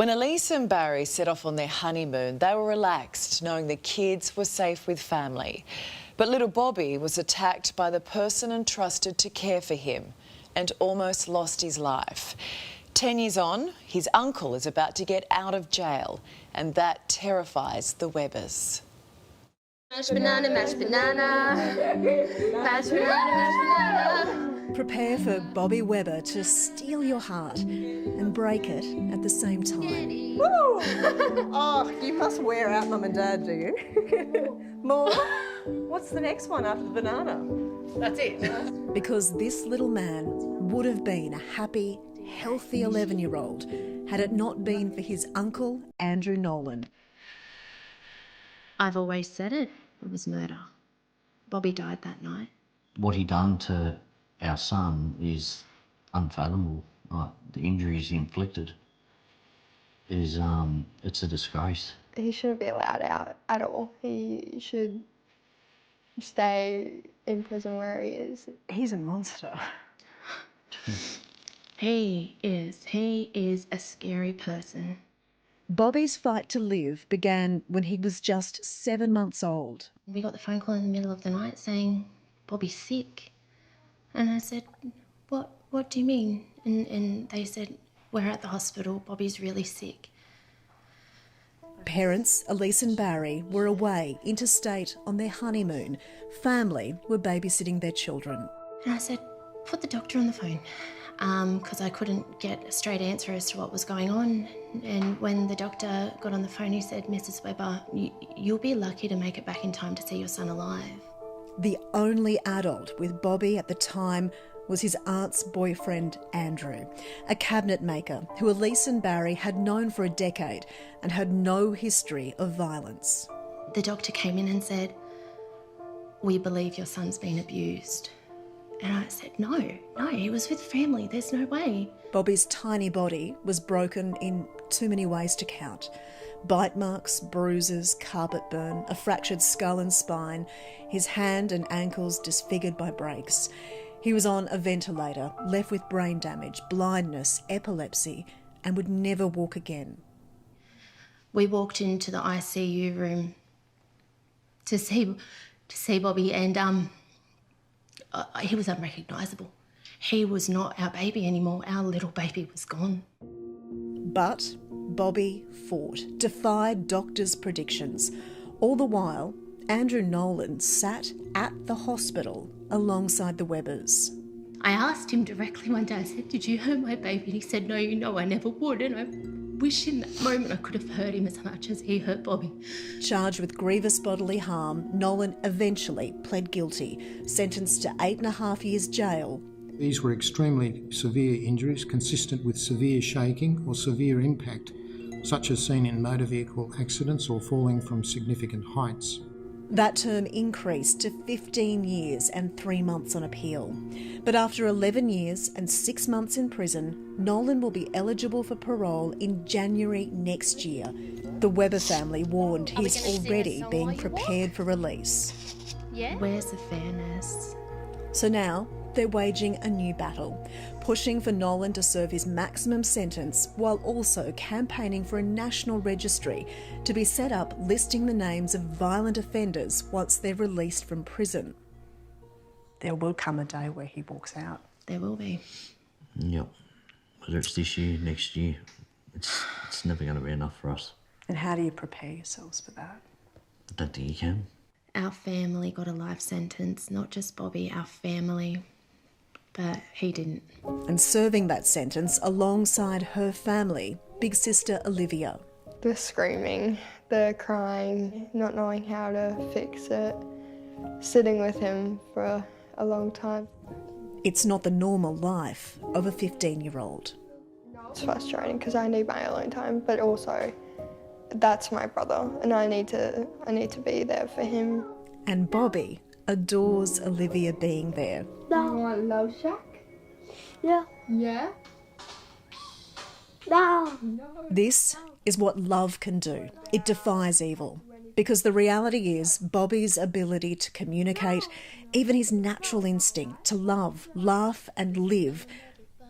When Elise and Barry set off on their honeymoon, they were relaxed, knowing the kids were safe with family. But little Bobby was attacked by the person entrusted to care for him and almost lost his life. 10 years on, his uncle is about to get out of jail, and that terrifies the Webbers. Mashed banana, mashed banana. Mashed banana, mashed banana. Prepare for Bobby Webber to steal your heart and break it at the same time. Woo! Oh, you must wear out Mum and Dad, do you? More? What's the next one after the banana? That's it. Because this little man would have been a happy, healthy 11-year-old had it not been for his uncle, Andrew Nolan. I've always said it. It was murder. Bobby died that night. What he done to our son is unfathomable. Like, the injuries he inflicted is, it's a disgrace. He shouldn't be allowed out at all. He should stay in prison where he is. He's a monster. He is a scary person. Bobby's fight to live began when he was just 7 months old. We got the phone call in the middle of the night saying, Bobby's sick. And I said, what do you mean? And they said, we're at the hospital, Bobby's really sick. Parents, Elise and Barry, were away interstate on their honeymoon. Family were babysitting their children. And I said, put the doctor on the phone, because I couldn't get a straight answer as to what was going on. And when the doctor got on the phone, he said, Mrs. Webber, you'll be lucky to make it back in time to see your son alive. The only adult with Bobby at the time was his aunt's boyfriend, Andrew, a cabinet maker who Elise and Barry had known for a decade and had no history of violence. The doctor came in and said, we believe your son's been abused. And I said, no, he was with family, there's no way. Bobby's tiny body was broken in too many ways to count. Bite marks, bruises, carpet burn, a fractured skull and spine, his hand and ankles disfigured by breaks. He was on a ventilator, left with brain damage, blindness, epilepsy, and would never walk again. We walked into the ICU room to see Bobby, and he was unrecognisable. He was not our baby anymore. Our little baby was gone. But Bobby fought, defied doctors' predictions. All the while, Andrew Nolan sat at the hospital alongside the Webbers. I asked him directly one day, I said, did you hurt my baby? And he said, no, you know I never would. And I wish in that moment I could have hurt him as much as he hurt Bobby. Charged with grievous bodily harm, Nolan eventually pled guilty, sentenced to 8.5 years jail. These were extremely severe injuries consistent with severe shaking or severe impact, such as seen in motor vehicle accidents or falling from significant heights. That term increased to 15 years and 3 months on appeal. But after 11 years and 6 months in prison, Nolan will be eligible for parole in January next year. The Webber family warned he's already being prepared for release. Yeah? Where's the fairness? So now they're waging a new battle, pushing for Nolan to serve his maximum sentence while also campaigning for a national registry to be set up listing the names of violent offenders once they're released from prison. There will come a day where he walks out. There will be. Yep. Whether it's this year, next year, it's never going to be enough for us. And how do you prepare yourselves for that? I don't think you can. Our family got a life sentence, not just Bobby, our family. But he didn't. And serving that sentence alongside her family, big sister Olivia. The screaming, the crying, not knowing how to fix it, sitting with him for a long time. It's not the normal life of a 15-year-old. It's frustrating because I need my alone time, but also that's my brother and I need to be there for him. And Bobby adores Olivia being there. You want Love Shack? Yeah. Yeah? No. This is what love can do. It defies evil. Because the reality is Bobby's ability to communicate, even his natural instinct to love, laugh and live,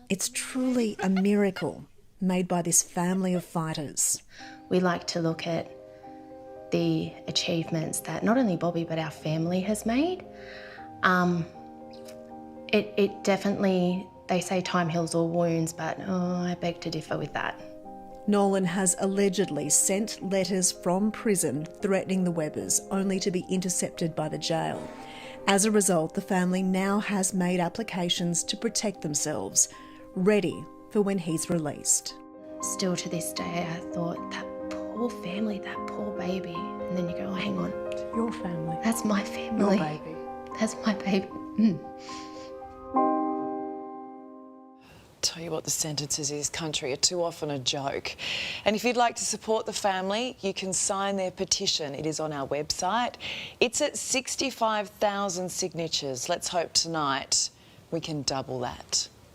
it's truly a miracle. made by this family of fighters. We like to look at the achievements that not only Bobby but our family has made. It definitely, they say time heals all wounds, but I beg to differ with that. Nolan has allegedly sent letters from prison threatening the Webbers, only to be intercepted by the jail. As a result, the family now has made applications to protect themselves, ready for when he's released. Still to this day, I thought, that poor family, that poor baby. And then you go, oh, hang on. Your family. That's my family. Your baby. That's my baby. Tell you what, the sentences in this country are too often a joke. And if you'd like to support the family, you can sign their petition. It is on our website. It's at 65,000 signatures. Let's hope tonight we can double that.